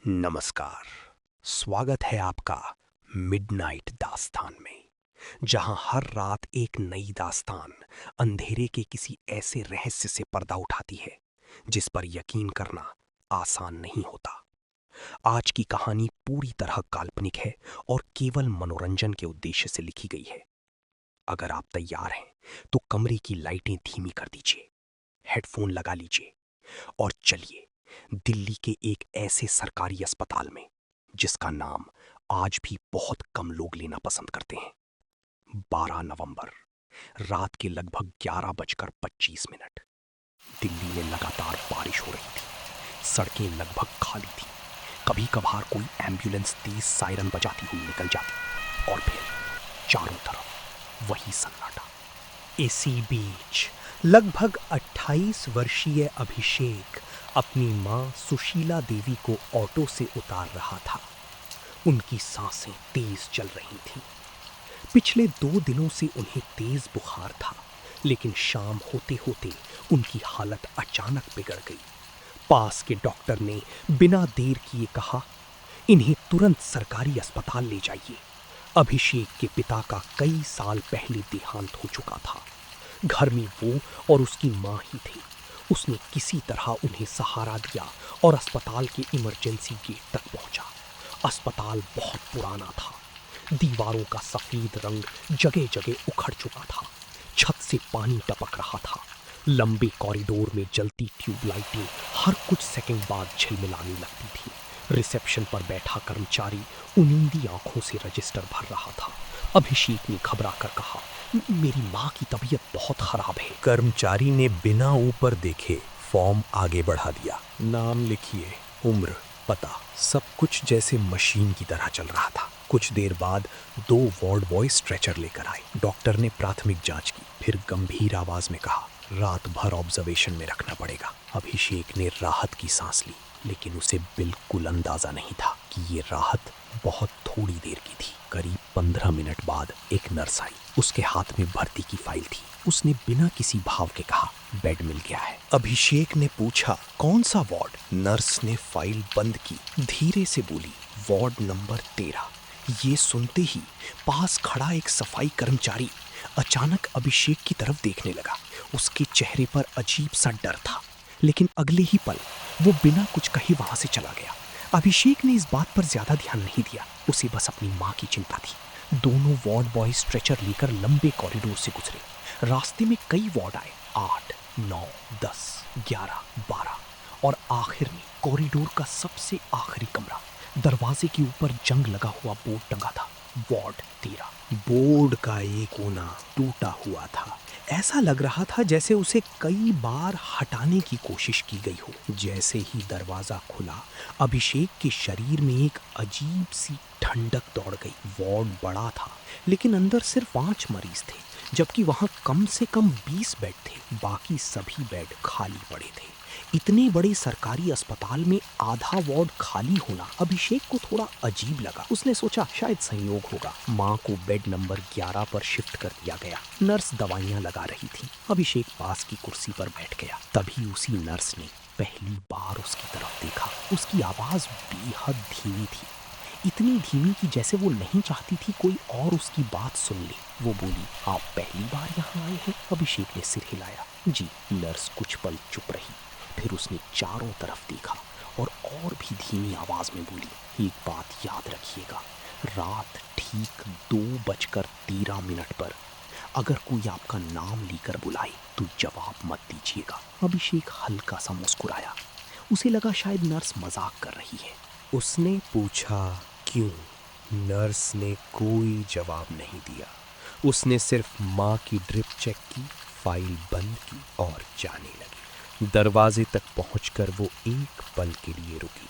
नमस्कार। स्वागत है आपका मिडनाइट दास्तान में, जहां हर रात एक नई दास्तान अंधेरे के किसी ऐसे रहस्य से पर्दा उठाती है जिस पर यकीन करना आसान नहीं होता। आज की कहानी पूरी तरह काल्पनिक है और केवल मनोरंजन के उद्देश्य से लिखी गई है। अगर आप तैयार हैं तो कमरे की लाइटें धीमी कर दीजिए, हेडफोन लगा लीजिए और चलिए दिल्ली के एक ऐसे सरकारी अस्पताल में जिसका नाम आज भी बहुत कम लोग लेना पसंद करते हैं। 12 नवंबर, रात के लगभग 11:25। दिल्ली में लगातार बारिश हो रही थी। सड़कें लगभग खाली थी। कभी कभार कोई एम्बुलेंस तेज सायरन बजाती हुई निकल जाती और फिर चारों तरफ वही सन्नाटा। इसी बीच लगभग 28 वर्षीय अभिषेक अपनी मां सुशीला देवी को ऑटो से उतार रहा था। उनकी सांसें तेज चल रही थीं। पिछले 2 दिनों से उन्हें तेज बुखार था, लेकिन शाम होते होते उनकी हालत अचानक बिगड़ गई। पास के डॉक्टर ने बिना देर किए कहा, इन्हें तुरंत सरकारी अस्पताल ले जाइए। अभिषेक के पिता का कई साल पहले देहांत हो चुका था। घर में वो और उसकी मां ही थी। उसने किसी तरह उन्हें सहारा दिया और अस्पताल के इमरजेंसी गेट तक पहुंचा। अस्पताल बहुत पुराना था। दीवारों का सफेद रंग जगह जगह उखड़ चुका था। छत से पानी टपक रहा था। लंबे कॉरिडोर में जलती ट्यूबलाइटें हर कुछ सेकंड बाद झिलमिलाने लगती थी। रिसेप्शन पर बैठा कर्मचारी उनींदी आंखों से रजिस्टर भर रहा था। अभिषेक ने घबरा कर कहा, मेरी माँ की तबीयत बहुत खराब है। कर्मचारी ने बिना ऊपर देखे फॉर्म आगे बढ़ा दिया। नाम लिखिए, उम्र, पता, सब कुछ जैसे मशीन की तरह चल रहा था। कुछ देर बाद 2 वार्ड बॉय स्ट्रेचर लेकर आए। डॉक्टर ने प्राथमिक जांच की, फिर गंभीर आवाज में कहा, रात भर ऑब्जर्वेशन में रखना पड़ेगा। अभिषेक ने राहत की सांस ली, लेकिन उसे बिल्कुल अंदाजा नहीं था कि ये राहत बहुत थोड़ी देर की थी। करीब 15 मिनट बाद एक नर्स आई। उसके हाथ में भर्ती की फाइल थी। उसने बिना किसी भाव के कहा, बेड मिल गया है। अभिषेक ने पूछा, कौन सा वार्ड? नर्स ने फाइल बंद की, धीरे से बोली, वार्ड नंबर 13। ये सुनते ही पास खड़ा एक सफाई कर्मचारी अचानक अभिषेक की तरफ देखने लगा। उसके चेहरे पर अजीब सा डर था, लेकिन अगले ही पल वो बिना कुछ कहे वहां से चला गया। अभिषेक ने इस बात पर ज्यादा ध्यान नहीं दिया। उसे बस अपनी माँ की चिंता थी। दोनों वार्ड बॉय स्ट्रेचर लेकर लंबे कॉरिडोर से गुजरे। रास्ते में कई वार्ड आए, 8, 9, 10, 11, 12 और आखिर में कॉरिडोर का सबसे आखिरी कमरा। दरवाजे के ऊपर जंग लगा हुआ बोर्ड टंगा था, वार्ड 13। बोर्ड का एक कोना टूटा हुआ था। ऐसा लग रहा था जैसे उसे कई बार हटाने की कोशिश की गई हो। जैसे ही दरवाजा खुला, अभिषेक के शरीर में एक अजीब सी ठंडक दौड़ गई। वार्ड बड़ा था, लेकिन अंदर सिर्फ 5 मरीज थे, जबकि वहां कम से कम 20 बेड थे। बाकी सभी बेड खाली पड़े थे। इतने बड़े सरकारी अस्पताल में आधा वार्ड खाली होना अभिषेक को थोड़ा अजीब लगा। उसने सोचा शायद संयोग होगा। माँ को बेड नंबर 11 पर शिफ्ट कर दिया गया। नर्स दवाइयाँ लगा रही थी। अभिषेक पास की कुर्सी पर बैठ गया। तभी उसी नर्स ने पहली बार उसकी तरफ देखा। उसकी आवाज बेहद धीमी थी, इतनी धीमी कि जैसे वो नहीं चाहती थी कोई और उसकी बात सुन ले। वो बोली, आप पहली बार यहाँ आए हैं? अभिषेक ने सिर हिलाया। जी। नर्स कुछ पल चुप रही, फिर उसने चारों तरफ देखा और भी धीमी आवाज में बोली, एक बात याद रखिएगा, रात ठीक 2:13 पर अगर कोई आपका नाम लेकर बुलाए तो जवाब मत दीजिएगा। अभिषेक हल्का सा मुस्कुराया। उसे लगा शायद नर्स मजाक कर रही है। उसने पूछा, क्यों? नर्स ने कोई जवाब नहीं दिया। उसने सिर्फ माँ की ड्रिप चेक की, फाइल बंद की और जाने लगी। दरवाजे तक पहुंचकर वो एक पल के लिए रुकी,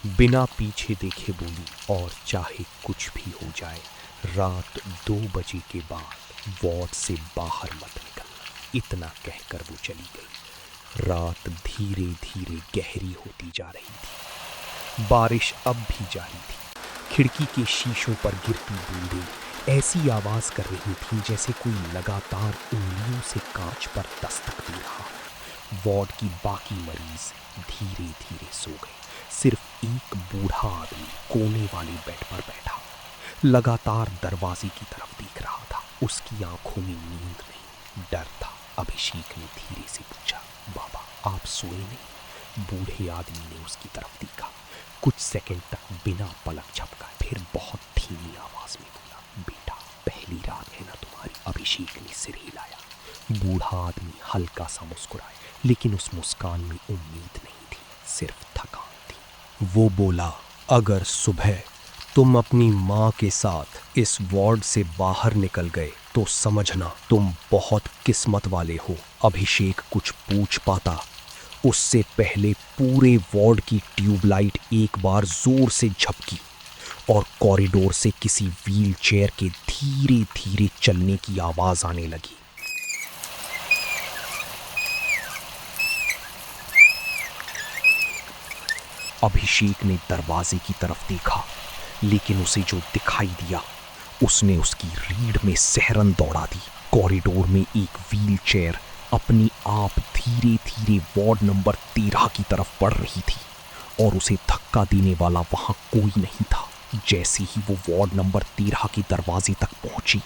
बिना पीछे देखे बोली, और चाहे कुछ भी हो जाए, रात 2 बजे के बाद वार्ड से बाहर मत निकलना। इतना कहकर वो चली गई। रात धीरे धीरे गहरी होती जा रही थी। बारिश अब भी जारी थी। खिड़की के शीशों पर गिरती बूंदें ऐसी आवाज कर रही थी जैसे कोई लगातार उंगलियों से कांच पर दस्तक दे रहा। वार्ड की बाकी मरीज धीरे धीरे सो गए। सिर्फ एक बूढ़ा आदमी कोने वाले बेड पर बैठा लगातार दरवाजे की तरफ देख रहा था। उसकी आंखों में नींद नहीं, डर था। अभिषेक ने धीरे से पूछा, बाबा आप सोए नहीं? बूढ़े आदमी ने उसकी तरफ देखा, कुछ सेकंड तक बिना पलक झपकाए, फिर बहुत धीमी आवाज में बोला, बेटा पहली रात है ना तुम्हारी? अभिषेक ने सिर हिलाया। बूढ़ा आदमी हल्का सा मुस्कुराया, लेकिन उस मुस्कान में उम्मीद नहीं थी, सिर्फ थकान थी। वो बोला, अगर सुबह तुम अपनी माँ के साथ इस वार्ड से बाहर निकल गए तो समझना तुम बहुत किस्मत वाले हो। अभिषेक कुछ पूछ पाता उससे पहले पूरे वार्ड की ट्यूबलाइट एक बार जोर से झपकी और कॉरिडोर से किसी व्हील चेयर के धीरे धीरे चलने की आवाज आने लगी। अभिषेक ने दरवाजे की तरफ देखा, लेकिन उसे जो दिखाई दिया उसने उसकी रीढ़ में सिहरन दौड़ा दी। कॉरिडोर में एक व्हील चेयर अपनी आप धीरे धीरे वार्ड नंबर 13 की तरफ बढ़ रही थी और उसे धक्का देने वाला वहां कोई नहीं था। जैसे ही वो वार्ड नंबर 13 के दरवाजे तक पहुंची,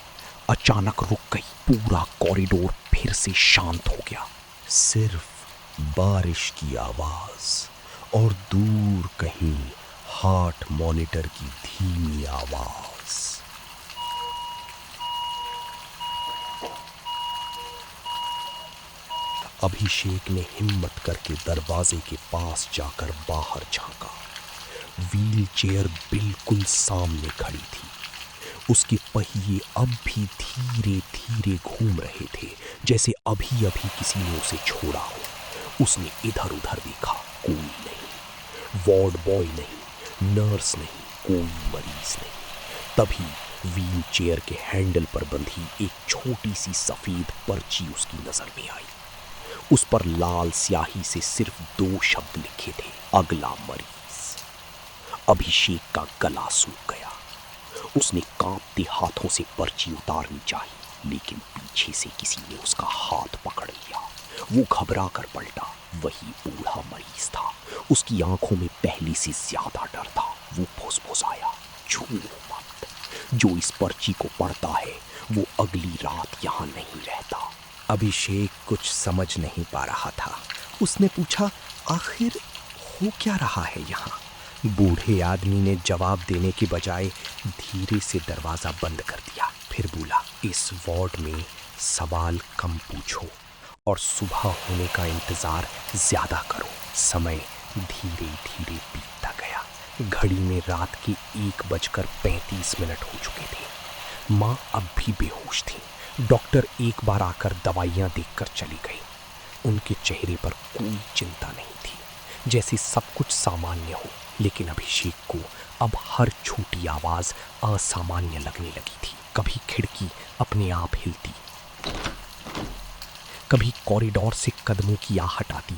अचानक रुक गई। पूरा कॉरिडोर फिर से शांत हो गया। सिर्फ बारिश की आवाज और दूर कहीं हार्ट मॉनिटर की धीमी आवाज। अभिषेक ने हिम्मत करके दरवाजे के पास जाकर बाहर झांका। व्हील चेयर बिल्कुल सामने खड़ी थी। उसके पहिए अब भी धीरे धीरे घूम रहे थे, जैसे अभी अभी किसी ने उसे छोड़ा हो। उसने इधर उधर देखा, कोई नहीं, वार्ड बॉय नहीं, नर्स नहीं, कोई मरीज नहीं। तभी व्हील चेयर के हैंडल पर बंधी एक छोटी सी सफेद पर्ची उसकी नजर में आई। उस पर लाल स्याही से सिर्फ 2 शब्द लिखे थे, अगला मरीज। अभिषेक का गला सूख गया। उसने कांपते हाथों से पर्ची उतारनी चाहिए, लेकिन पीछे से किसी ने उसका हाथ पकड़ लिया। वो घबरा कर पलटा, वही बूढ़ा मरीज था। उसकी आंखों में पहले से ज्यादा डर था। वो फुसफुसाया, छू मत, जो इस पर्ची को पढ़ता है वो अगली रात यहाँ नहीं रहता। अभिषेक कुछ समझ नहीं पा रहा था। उसने पूछा, आखिर हो क्या रहा है यहाँ? बूढ़े आदमी ने जवाब देने के बजाय धीरे से दरवाजा बंद कर दिया। फिर बोला, इस वार्ड में सवाल कम पूछो और सुबह होने का इंतजार ज्यादा करो। समय धीरे धीरे बीतता गया। घड़ी में रात के 1:35 हो चुके थे। माँ अब भी बेहोश थी। डॉक्टर एक बार आकर दवाइयाँ देखकर चली गई। उनके चेहरे पर कोई चिंता नहीं थी, जैसे सब कुछ सामान्य हो। लेकिन अभिषेक को अब हर छोटी आवाज असामान्य लगने लगी थी। कभी खिड़की अपने आप हिलती, कभी कॉरिडोर से कदमों की आहट आती,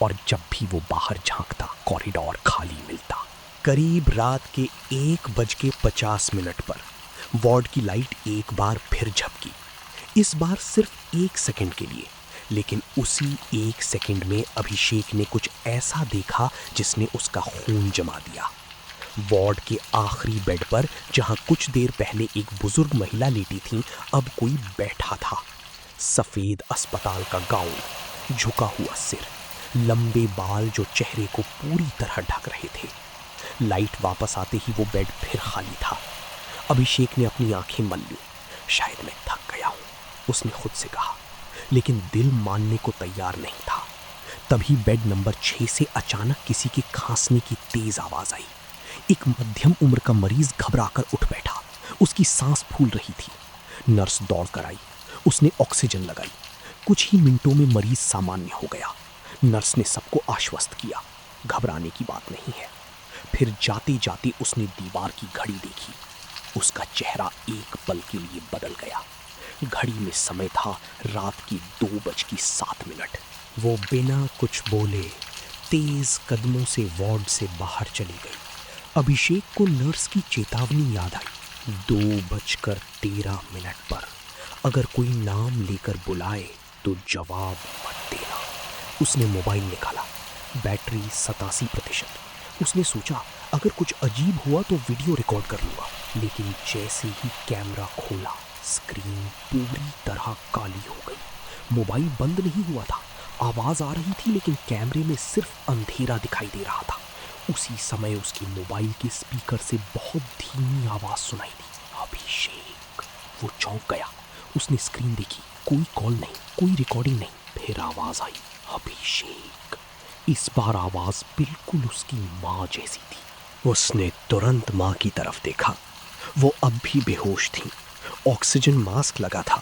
और जब भी वो बाहर झांकता कॉरिडोर खाली मिलता। करीब रात के 1:50 पर वार्ड की लाइट एक बार फिर झपकी। इस बार सिर्फ 1 सेकंड के लिए, लेकिन उसी 1 सेकंड में अभिषेक ने कुछ ऐसा देखा जिसने उसका खून जमा दिया। वार्ड के आखिरी बेड पर, जहां कुछ देर पहले एक बुजुर्ग महिला लेटी थी, अब कोई बैठा था। सफेद अस्पताल का गाउन, झुका हुआ सिर, लंबे बाल जो चेहरे को पूरी तरह ढक रहे थे। लाइट वापस आते ही वो बेड फिर खाली था। अभिषेक ने अपनी आंखें मल ली। शायद मैं थक गया हूं, उसने खुद से कहा, लेकिन दिल मानने को तैयार नहीं था। तभी बेड नंबर 6 से अचानक किसी के खांसने की तेज आवाज आई। एक मध्यम उम्र का मरीज घबराकर उठ बैठा। उसकी सांस फूल रही थी। नर्स दौड़ कर आई, उसने ऑक्सीजन लगाई। कुछ ही मिनटों में मरीज सामान्य हो गया। नर्स ने सबको आश्वस्त किया, घबराने की बात नहीं है। फिर जाते जाते उसने दीवार की घड़ी देखी। उसका चेहरा एक पल के लिए बदल गया। घड़ी में समय था रात की 2:07। वो बिना कुछ बोले तेज कदमों से वार्ड से बाहर चली गई। अभिषेक को नर्स की चेतावनी याद आई, 2:13 पर अगर कोई नाम लेकर बुलाए तो जवाब मत देना। उसने मोबाइल निकाला, बैटरी 87%। उसने सोचा अगर कुछ अजीब हुआ तो वीडियो रिकॉर्ड कर लूँगा, लेकिन जैसे ही कैमरा खोला स्क्रीन पूरी तरह काली हो गई। मोबाइल बंद नहीं हुआ था, आवाज़ आ रही थी लेकिन कैमरे में सिर्फ अंधेरा दिखाई दे रहा था। उसी समय उसकी मोबाइल के स्पीकर से बहुत धीमी आवाज़ सुनाई दी, अभिषेक। वो चौंक गया। उसने स्क्रीन देखी, कोई कॉल नहीं, कोई रिकॉर्डिंग नहीं। फिर आवाज़ आई, अभिषेक। इस बार आवाज़ बिल्कुल उसकी माँ जैसी थी। उसने तुरंत माँ की तरफ देखा। वो अब भी बेहोश थी, ऑक्सीजन मास्क लगा था,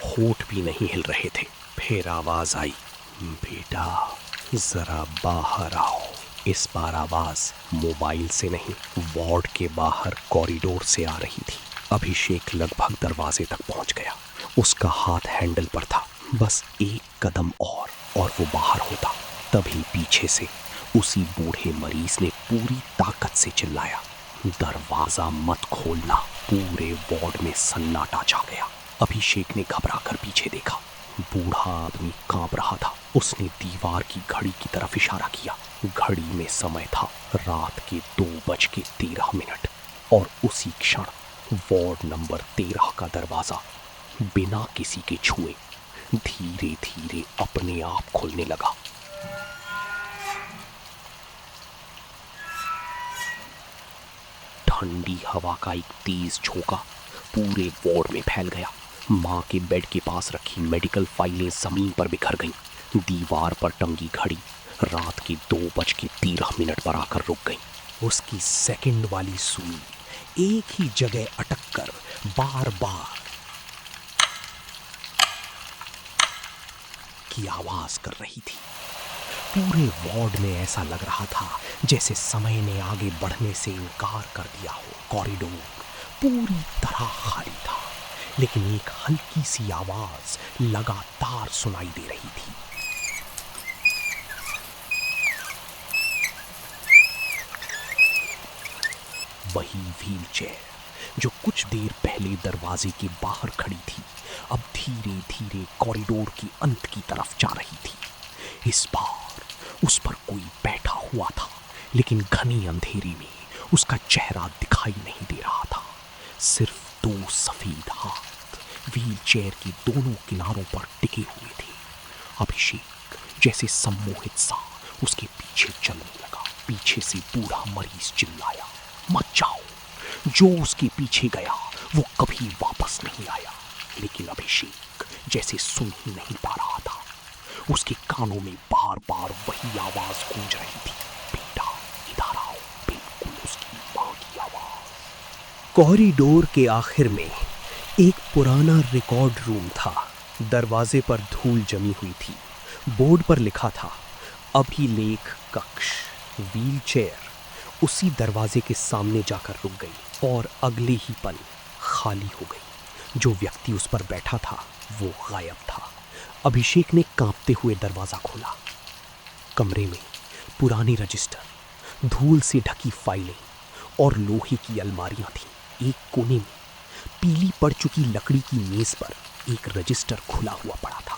होठ भी नहीं हिल रहे थे। फिर आवाज़ आई, बेटा ज़रा बाहर आओ। इस बार आवाज़ मोबाइल से नहीं, वार्ड के बाहर कॉरिडोर से आ रही थी। अभिषेक लगभग दरवाजे तक पहुंच गया। उसका हाथ हैंडल पर था, बस एक कदम और वो बाहर होता। तभी पीछे से उसी बूढ़े मरीज ने पूरी ताकत से चिल्लाया, दरवाजा मत खोलना। पूरे वार्ड में सन्नाटा छा गया। अभिषेक ने घबराकर पीछे देखा। बूढ़ा आदमी कांप रहा था। उसने दीवार की घड़ी की तरफ इशारा किया। घड़ी में समय था रात के 2:13 और उसी क्षण वार्ड नंबर 13 का दरवाजा बिना किसी के छुए धीरे धीरे अपने आप खुलने लगा। ठंडी हवा का एक तेज झोंका पूरे वार्ड में फैल गया। माँ के बेड के पास रखी मेडिकल फाइलें जमीन पर बिखर गईं। दीवार पर टंगी घड़ी रात के 2:13 पर आकर रुक गई। उसकी सेकंड वाली सुई एक ही जगह अटक कर बार बार की आवाज कर रही थी। पूरे वार्ड में ऐसा लग रहा था जैसे समय ने आगे बढ़ने से इनकार कर दिया हो। कॉरिडोर पूरी तरह खाली था, लेकिन एक हल्की सी आवाज लगातार सुनाई दे रही थी। वही व्हीलचेयर जो कुछ देर पहले दरवाजे के बाहर खड़ी थी, अब धीरे धीरे कॉरिडोर के अंत की तरफ जा रही थी। इस बार उस पर कोई बैठा हुआ था, लेकिन घनी अंधेरे में उसका चेहरा दिखाई नहीं दे रहा था। सिर्फ 2 सफेद हाथ व्हीलचेयर के दोनों किनारों पर टिके हुए थे। अभिषेक जैसे सम्मोहित सा उसके पीछे चलने लगा। पीछे से बूढ़ा मरीज चिल्लाया, मत जाओ। जो उसके पीछे गया वो कभी वापस नहीं आया। लेकिन अभिषेक जैसे सुन ही नहीं पा रहा था। उसके कानों में बार बार वही आवाज गूंज रही थी, बेटा इधर आओ। बिल्कुल उसकी माँ की आवाज। कॉरिडोर के आखिर में एक पुराना रिकॉर्ड रूम था। दरवाजे पर धूल जमी हुई थी। बोर्ड पर लिखा था, अभिलेख कक्ष। व्हीलचेयर उसी दरवाजे के सामने जाकर रुक गई और अगले ही पल खाली हो गई। जो व्यक्ति उस पर बैठा था वो गायब था। अभिषेक ने कांपते हुए दरवाजा खोला। कमरे में पुराने रजिस्टर, धूल से ढकी फाइलें और लोहे की अलमारियां थीं। एक कोने में पीली पड़ चुकी लकड़ी की मेज पर एक रजिस्टर खुला हुआ पड़ा था,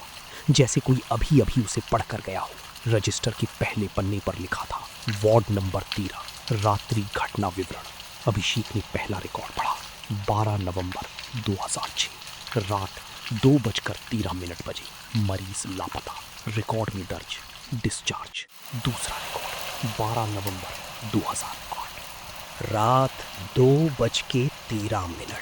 जैसे कोई अभी अभी उसे पढ़कर गया हो। रजिस्टर के पहले पन्ने पर लिखा था, वार्ड नंबर 13, रात्रि घटना विवरण। अभिषेक ने पहला रिकॉर्ड पढ़ा, 12 नवंबर 2006, रात 2:13 बजे, मरीज लापता। रिकॉर्ड में दर्ज, डिस्चार्ज। दूसरा रिकॉर्ड, 12 नवंबर 2008, रात 2:13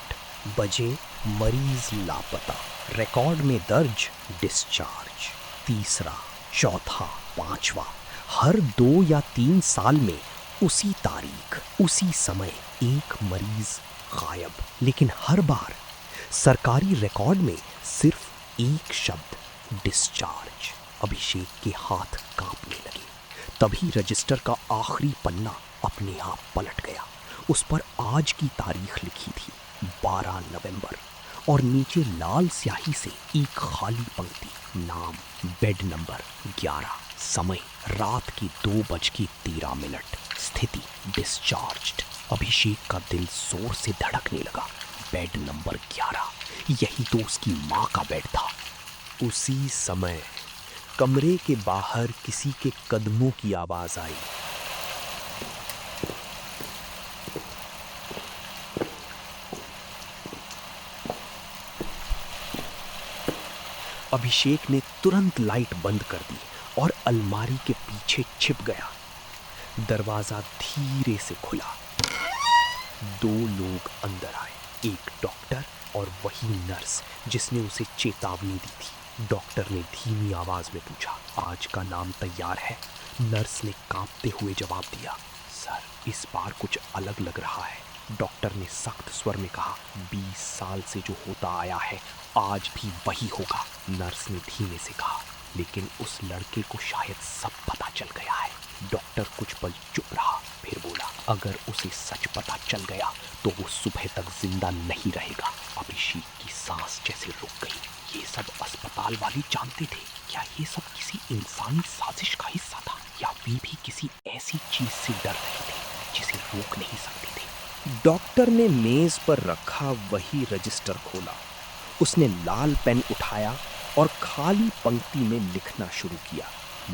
बजे, मरीज लापता। रिकॉर्ड में दर्ज, डिस्चार्ज। तीसरा, चौथा, पांचवा, हर 2 या 3 साल में उसी तारीख, उसी समय एक मरीज गायब। लेकिन हर बार सरकारी रिकॉर्ड में सिर्फ एक शब्द, डिस्चार्ज। अभिषेक के हाथ कांपने लगे। तभी रजिस्टर का आखिरी पन्ना अपने आप पलट गया। उस पर आज की तारीख लिखी थी, 12 नवंबर, और नीचे लाल स्याही से एक खाली पंक्ति, नाम, बेड नंबर 11, समय रात के 2:13, स्थिति डिस्चार्ज्ड। अभिषेक का दिल जोर से धड़कने लगा। बेड नंबर 11, यही तो उसकी माँ का बेड था। उसी समय कमरे के बाहर किसी के कदमों की आवाज आई। अभिषेक ने तुरंत लाइट बंद कर दी और अलमारी के पीछे छिप गया। दरवाजा धीरे से खुला। 2 लोग अंदर आए, एक डॉक्टर और वही नर्स जिसने उसे चेतावनी दी थी। डॉक्टर ने धीमी आवाज में पूछा, आज का नाम तैयार है? नर्स ने कांपते हुए जवाब दिया, सर, इस बार कुछ अलग लग रहा है। डॉक्टर ने सख्त स्वर में कहा, 20 साल से जो होता आया है आज भी वही होगा। नर्स ने धीमे से कहा, लेकिन उस लड़के को शायद सब पता चल गया है। डॉक्टर कुछ पल चुप रहा, फिर बोला, अगर उसे सच पता चल गया तो वो सुबह तक जिंदा नहीं रहेगा। अभिषेक की सांस जैसे रुक गई। ये सब अस्पताल वाले जानते थे। क्या ये सब किसी इंसानी साजिश का हिस्सा था, या वे भी किसी ऐसी चीज से डर रहे थे जिसे रोक नहीं सकते थे? डॉक्टर ने मेज पर रखा वही रजिस्टर खोला। उसने लाल पेन उठाया और खाली पंक्ति में लिखना शुरू किया,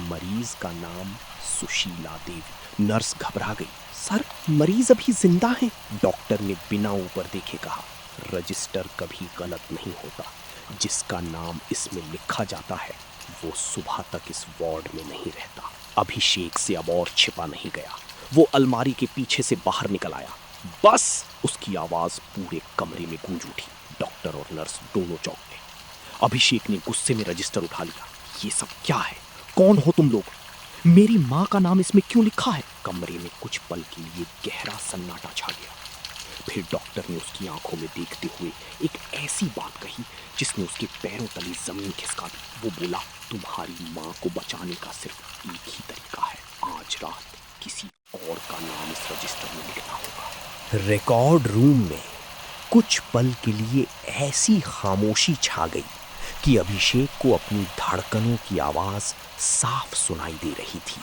मरीज का नाम सुशीला देवी। नर्स घबरा गई, सर, मरीज अभी जिंदा है। डॉक्टर ने बिना ऊपर देखे कहा, रजिस्टर कभी गलत नहीं होता। जिसका नाम इसमें लिखा जाता है वो सुबह तक इस वार्ड में नहीं रहता। अभिषेक से अब और छिपा नहीं गया। वो अलमारी के पीछे से बाहर निकल आया। बस! उसकी आवाज पूरे कमरे में गूंज उठी। डॉक्टर और नर्स दोनों चौंक गए। अभिषेक ने गुस्से में रजिस्टर उठा लिया। ये सब क्या है? कौन हो तुम लोग? मेरी माँ का नाम इसमें क्यों लिखा है? कमरे में कुछ पल के लिए गहरा सन्नाटा छा गया। फिर डॉक्टर ने उसकी आंखों में देखते हुए एक ऐसी बात कही जिसने उसके पैरों तले जमीन खिसका दी। वो बोला, तुम्हारी माँ को बचाने का सिर्फ एक ही तरीका है। आज रात किसी और का नाम इस रजिस्टर में लिखना होगा। रिकॉर्ड रूम में कुछ पल के लिए ऐसी खामोशी छा गई कि अभिषेक को अपनी धड़कनों की आवाज साफ सुनाई दे रही थी।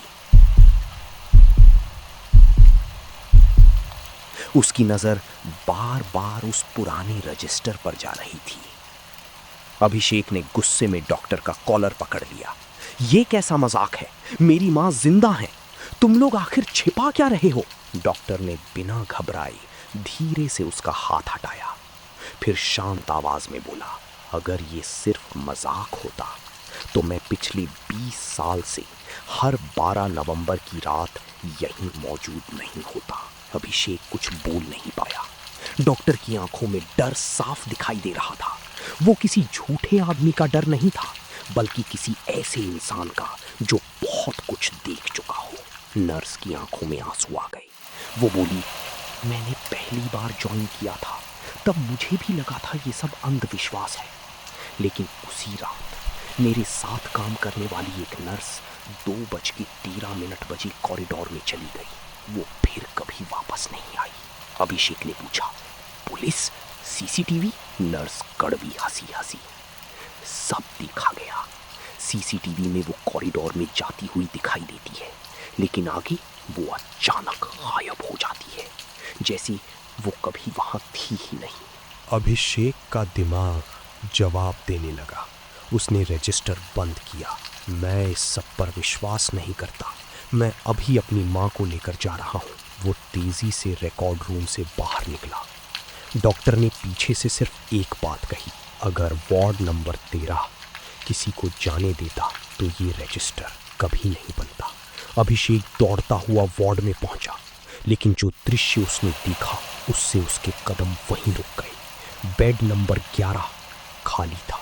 उसकी नजर बार बार उस पुराने रजिस्टर पर जा रही थी। अभिषेक ने गुस्से में डॉक्टर का कॉलर पकड़ लिया। ये कैसा मजाक है? मेरी मां जिंदा है। तुम लोग आखिर छिपा क्या रहे हो? डॉक्टर ने बिना घबराए धीरे से उसका हाथ हटाया। फिर शांत आवाज में बोला, अगर ये सिर्फ मजाक होता तो मैं पिछले 20 साल से हर 12 नवंबर की रात यहीं मौजूद नहीं होता। अभिषेक कुछ बोल नहीं पाया। डॉक्टर की आंखों में डर साफ दिखाई दे रहा था। वो किसी झूठे आदमी का डर नहीं था, बल्कि किसी ऐसे इंसान का जो बहुत कुछ देख चुका हो। नर्स की आंखों में आंसू आ गए। वो बोली, मैंने पहली बार ज्वाइन किया था तब मुझे भी लगा था ये सब अंधविश्वास है, लेकिन उसी रात मेरे साथ काम करने वाली एक नर्स 2:13 बजे कॉरिडोर में चली गई। वो फिर कभी वापस नहीं आई। अभिषेक ने पूछा, पुलिस, सीसीटीवी? नर्स कड़वी हंसी हंसी, सब देखा गया। सीसीटीवी में वो कॉरिडोर में जाती हुई दिखाई देती है, लेकिन आगे वो अचानक गायब हो जाती है, जैसे वो कभी वहां थी ही नहीं। अभिषेक का दिमाग जवाब देने लगा। उसने रजिस्टर बंद किया। मैं इस सब पर विश्वास नहीं करता। मैं अभी अपनी माँ को लेकर जा रहा हूँ। वो तेजी से रिकॉर्ड रूम से बाहर निकला। डॉक्टर ने पीछे से सिर्फ एक बात कही, अगर वार्ड नंबर 13 किसी को जाने देता तो ये रजिस्टर कभी नहीं बनता। अभिषेक दौड़ता हुआ वार्ड में पहुंचा, लेकिन जो दृश्य उसने देखा उससे उसके कदम वहीं रुक गए। बेड नंबर 11 खाली था।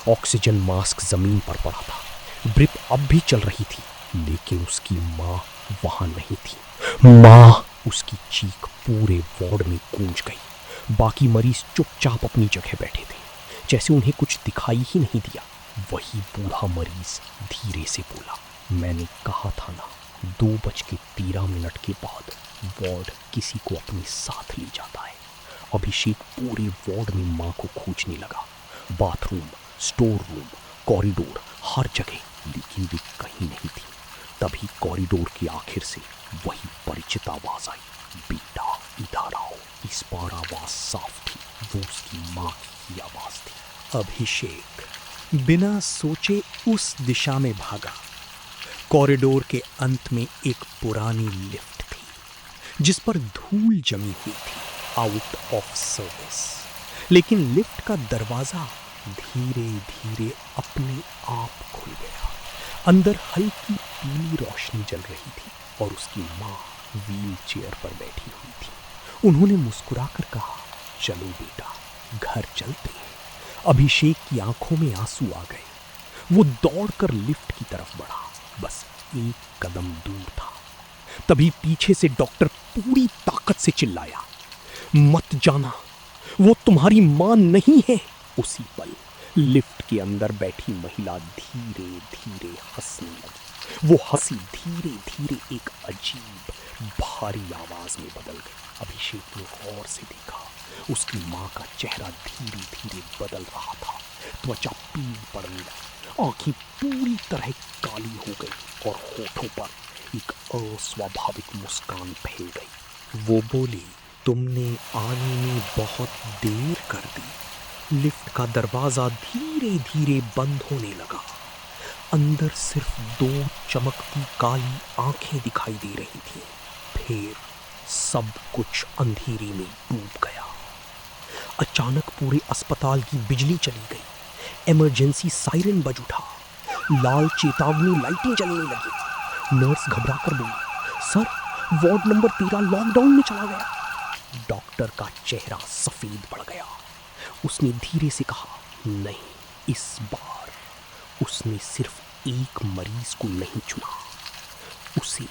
ऑक्सीजन मास्क जमीन पर पड़ा था। ड्रिप अब भी चल रही थी, लेकिन उसकी माँ वहां नहीं थी। माँ! उसकी चीख पूरे वार्ड में गूंज गई। बाकी मरीज चुपचाप अपनी जगह बैठे थे, जैसे उन्हें कुछ दिखाई ही नहीं दिया। वही बूढ़ा मरीज धीरे से बोला, मैंने कहा था ना, 2:13 के बाद वार्ड किसी को अपने साथ ले जाता है। अभिषेक पूरे वार्ड में माँ को खोजने लगा। बाथरूम, स्टोर रूम, कॉरिडोर, हर जगह, लेकिन वे कहीं नहीं थी। तभी कॉरिडोर के आखिर से वही परिचित आवाज आई, बेटा इधर आओ। इस बार आवाज साफ थी, वो उसकी माँ की आवाज थी। अभिषेक बिना सोचे उस दिशा में भागा। कॉरिडोर के अंत में एक पुरानी लिफ्ट थी जिस पर धूल जमी हुई थी, आउट ऑफ सर्विस। लेकिन लिफ्ट का दरवाजा धीरे धीरे अपने आप खुल गया। अंदर हल्की पीली रोशनी जल रही थी और उसकी माँ व्हील चेयर पर बैठी हुई थी। उन्होंने मुस्कुराकर कहा, चलो बेटा, घर चलते हैं। अभिषेक की आंखों में आंसू आ गए। वो दौड़कर लिफ्ट की तरफ बढ़ा, बस एक कदम दूर था। तभी पीछे से डॉक्टर पूरी ताकत से चिल्लाया, मत जाना, वो तुम्हारी मां नहीं है। उसी पल लिफ्ट के अंदर बैठी महिला धीरे धीरे हंसने लगी। वो हंसी धीरे धीरे एक अजीब भारी आवाज में बदल गई। अभिषेक ने गौर से देखा, उसकी मां का चेहरा धीरे धीरे बदल रहा था। त्वचा पीली पड़ने लगी, आंखें पूरी तरह काली हो गई और होठों पर एक अस्वाभाविक मुस्कान फैल गई। वो बोली, तुमने आने में बहुत देर कर दी। लिफ्ट का दरवाजा धीरे धीरे बंद होने लगा। अंदर सिर्फ दो चमकती काली आंखें दिखाई दे रही थीं। फिर सब कुछ अंधेरे में डूब गया। अचानक पूरे अस्पताल की बिजली चली गई। इमरजेंसी सायरन बज उठा। लाल चेतावनी लाइटें जलने लगी। नर्स घबराकर बोली, सर, वार्ड नंबर 13 लॉकडाउन में चला गया। डॉक्टर का चेहरा सफेद पड़ गया। उसने धीरे से कहा, नहीं, इस बार उसने सिर्फ एक मरीज को नहीं चुना, उसे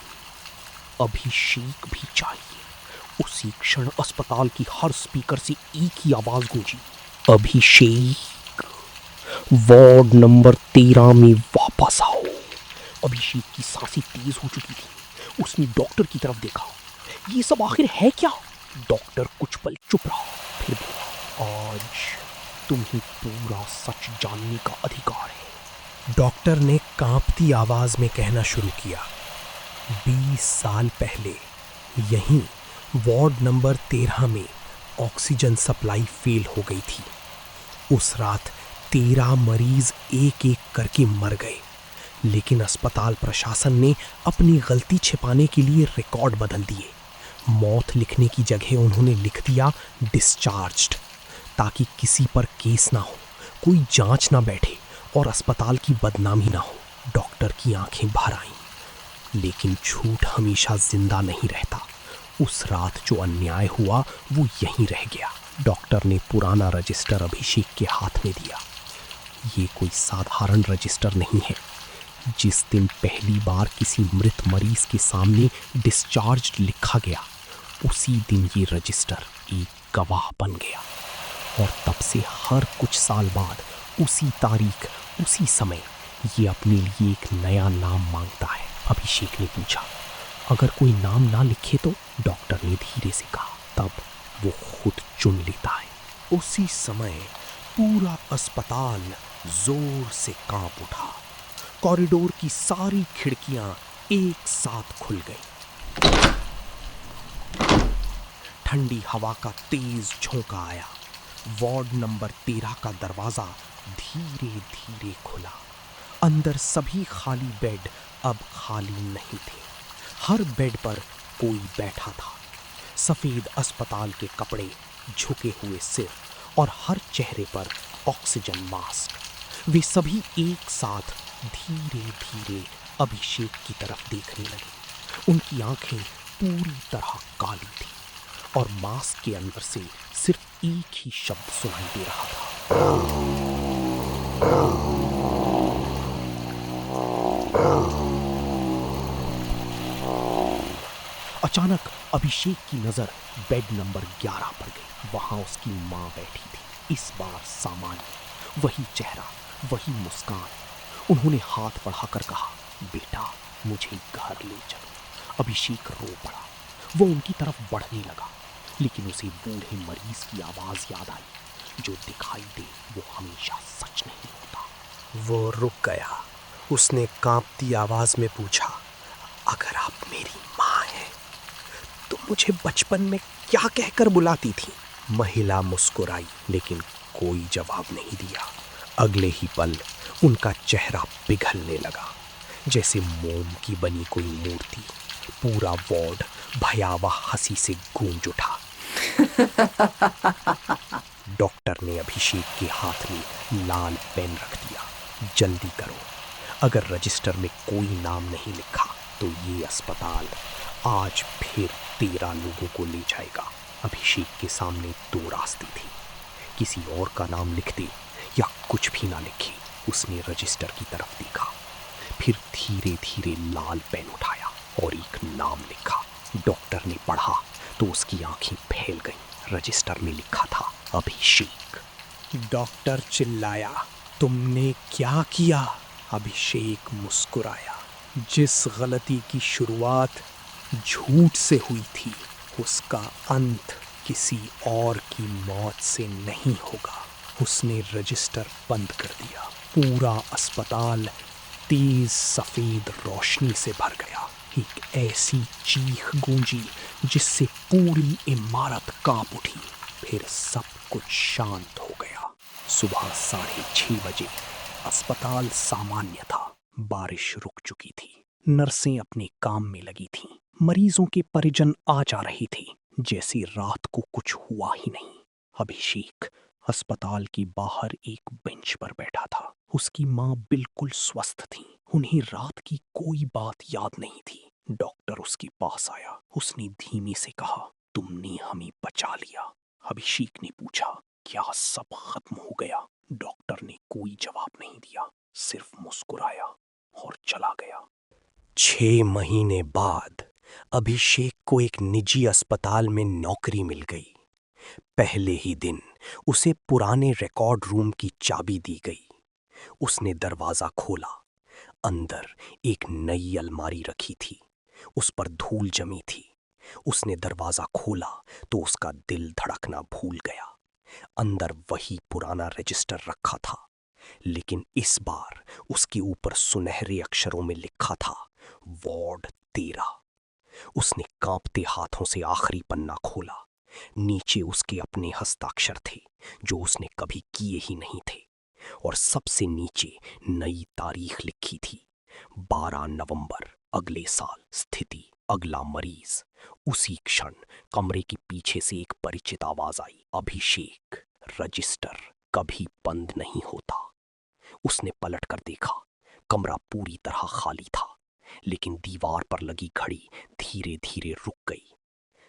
अभिषेक भी चाहिए। उसी क्षण अस्पताल की हर स्पीकर से एक ही आवाज गूंजी, अभिषेक, वार्ड नंबर 13 में वापस आओ। अभिषेक की सांसें तेज हो चुकी थी। उसने डॉक्टर की तरफ देखा। ये सब आखिर है क्या? डॉक्टर कुछ पल चुप रहा, फिर बोला, आज तुम्हें पूरा सच जानने का अधिकार है। डॉक्टर ने कांपती आवाज में कहना शुरू किया, 20 साल पहले यहीं वार्ड नंबर 13 में ऑक्सीजन सप्लाई फेल हो गई थी। उस रात 13 मरीज एक एक करके मर गए, लेकिन अस्पताल प्रशासन ने अपनी गलती छिपाने के लिए रिकॉर्ड बदल दिए। मौत लिखने की जगह उन्होंने लिख दिया डिस्चार्ज्ड, ताकि किसी पर केस ना हो, कोई जांच ना बैठे और अस्पताल की बदनामी ना हो। डॉक्टर की आंखें भर आईं, लेकिन झूठ हमेशा जिंदा नहीं रहता। उस रात जो अन्याय हुआ वो यहीं रह गया। डॉक्टर ने पुराना रजिस्टर अभिषेक के हाथ में दिया। ये कोई साधारण रजिस्टर नहीं है। जिस दिन पहली बार किसी मृत मरीज के सामने डिस्चार्ज्ड लिखा गया, उसी दिन ये रजिस्टर एक गवाह बन गया। और तब से हर कुछ साल बाद उसी तारीख, उसी समय ये अपने लिए एक नया नाम मांगता है। अभिषेक ने पूछा, अगर कोई नाम ना लिखे तो? डॉक्टर ने धीरे से कहा, तब वो खुद चुन लेता है। उसी समय पूरा अस्पताल जोर से कांप उठा। कॉरिडोर की सारी खिड़कियां एक साथ खुल गई। ठंडी हवा का तेज झोंका आया। वार्ड नंबर 13 का दरवाजा धीरे धीरे खुला। अंदर सभी खाली बेड अब खाली नहीं थे। हर बेड पर कोई बैठा था। सफेद अस्पताल के कपड़े, झुके हुए सिर और हर चेहरे पर ऑक्सीजन मास्क। वे सभी एक साथ धीरे धीरे अभिषेक की तरफ देखने लगे। उनकी आंखें पूरी तरह काली थी और मास्क के अंदर से सिर्फ एक ही शब्द सुनाई दे रहा था, अचानक अभिषेक की नजर बेड नंबर 11 पर गई। वहां उसकी मां बैठी थी। इस बार सामान्य, वही चेहरा, वही मुस्कान। उन्होंने हाथ बढ़ाकर कहा, बेटा, मुझे घर ले चलो। अभिषेक रो पड़ा। वो उनकी तरफ बढ़ने लगा, लेकिन उसे बूढ़े मरीज की आवाज याद आई, जो दिखाई दे वो हमेशा सच नहीं होता। वो रुक गया। उसने कांपती आवाज में पूछा, अगर आप मेरी माँ हैं तो मुझे बचपन में क्या कहकर बुलाती थी? महिला मुस्कुराई, लेकिन कोई जवाब नहीं दिया। अगले ही पल उनका चेहरा पिघलने लगा, जैसे मोम की बनी कोई मूर्ति। पूरा वार्ड भयावह हंसी से गूंज उठा। डॉक्टर ने अभिषेक के हाथ में लाल पेन रख दिया। जल्दी करो, अगर रजिस्टर में कोई नाम नहीं लिखा तो ये अस्पताल आज फिर 13 लोगों को ले जाएगा। अभिषेक के सामने 2 रास्ते थे, किसी और का नाम लिख दे या कुछ भी ना लिखे। उसने रजिस्टर की तरफ देखा, फिर धीरे धीरे लाल पेन उठाया और एक नाम लिखा। डॉक्टर ने पढ़ा तो उसकी आंखें फैल गईं। रजिस्टर में लिखा था अभिषेक। डॉक्टर चिल्लाया, तुमने क्या किया? अभिषेक मुस्कुराया। जिस गलती की शुरुआत झूठ से हुई थी, उसका अंत किसी और की मौत से नहीं होगा। उसने रजिस्टर बंद कर दिया। पूरा अस्पताल तेज सफेद रोशनी से भर गया। एक ऐसी चीख गूंजी जिससे पूरी इमारत कांप उठी। फिर सब कुछ शांत हो गया। सुबह 6:30 बजे अस्पताल सामान्य था। बारिश रुक चुकी थी। नर्सें अपने काम में लगी थीं। मरीजों के परिजन आ जा रहे थे, जैसे रात को कुछ हुआ ही नहीं। अभिषेक अस्पताल के बाहर एक बेंच पर बैठा था। उसकी माँ बिल्कुल स्वस्थ थी। उन्हें रात की कोई बात याद नहीं थी। डॉक्टर उसके पास आया। उसने धीमे से कहा, तुमने हमें बचा लिया। अभिषेक ने पूछा, क्या सब खत्म हो गया? डॉक्टर ने कोई जवाब नहीं दिया, सिर्फ मुस्कुराया और चला गया। 6 महीने बाद अभिषेक को एक निजी अस्पताल में नौकरी मिल गई। पहले ही दिन उसे पुराने रिकॉर्ड रूम की चाबी दी गई। उसने दरवाजा खोला। अंदर एक नई अलमारी रखी थी। उस पर धूल जमी थी। उसने दरवाजा खोला तो उसका दिल धड़कना भूल गया। अंदर वही पुराना रजिस्टर रखा था, लेकिन इस बार उसके ऊपर सुनहरे अक्षरों में लिखा था वार्ड 13। उसने कांपते हाथों से आखिरी पन्ना खोला। नीचे उसके अपने हस्ताक्षर थे, जो उसने कभी किए ही नहीं थे, और सबसे नीचे नई तारीख लिखी थी, 12 नवंबर अगले साल। स्थिति अगला मरीज। उसी क्षण कमरे के पीछे से एक परिचित आवाज आई, अभिषेक, रजिस्टर कभी बंद नहीं होता। उसने पलटकर देखा। कमरा पूरी तरह खाली था, लेकिन दीवार पर लगी घड़ी धीरे धीरे रुक गई।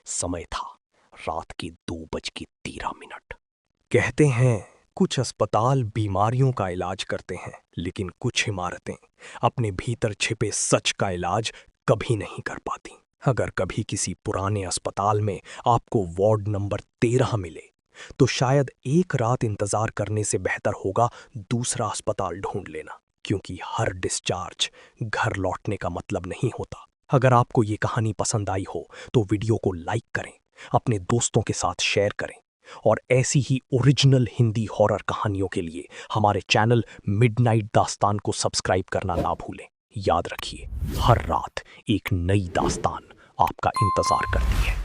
समय था रात के 2:13। कहते हैं कुछ अस्पताल बीमारियों का इलाज करते हैं, लेकिन कुछ इमारतें अपने भीतर छिपे सच का इलाज कभी नहीं कर पाती। अगर कभी किसी पुराने अस्पताल में आपको वार्ड नंबर 13 मिले, तो शायद एक रात इंतजार करने से बेहतर होगा दूसरा अस्पताल ढूंढ लेना, क्योंकि हर डिस्चार्ज घर लौटने का मतलब नहीं होता। अगर आपको ये कहानी पसंद आई हो तो वीडियो को लाइक करें, अपने दोस्तों के साथ शेयर करें, और ऐसी ही ओरिजिनल हिंदी हॉरर कहानियों के लिए हमारे चैनल मिडनाइट दास्तान को सब्सक्राइब करना ना भूलें। याद रखिए, हर रात एक नई दास्तान आपका इंतजार करती है।